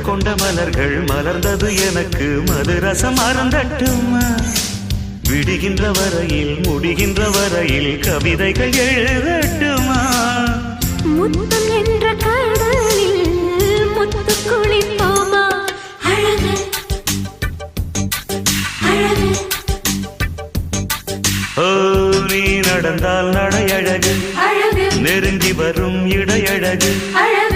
கொண்ட மலர்கள் மலர்ந்தது எனக்கு மதுரசம் அருந்தட்டுமா விடுகின்ற வரையில் முடிகின்ற வரையில் கவிதைகள் எழுதட்டுமா முத்தம் என்ற கடலில் முத்து குளிப்போமா அழகு அழகு ஓ நீ நடந்தால் நடையழகு அழகு நெருங்கி வரும் இடையழகு அழகு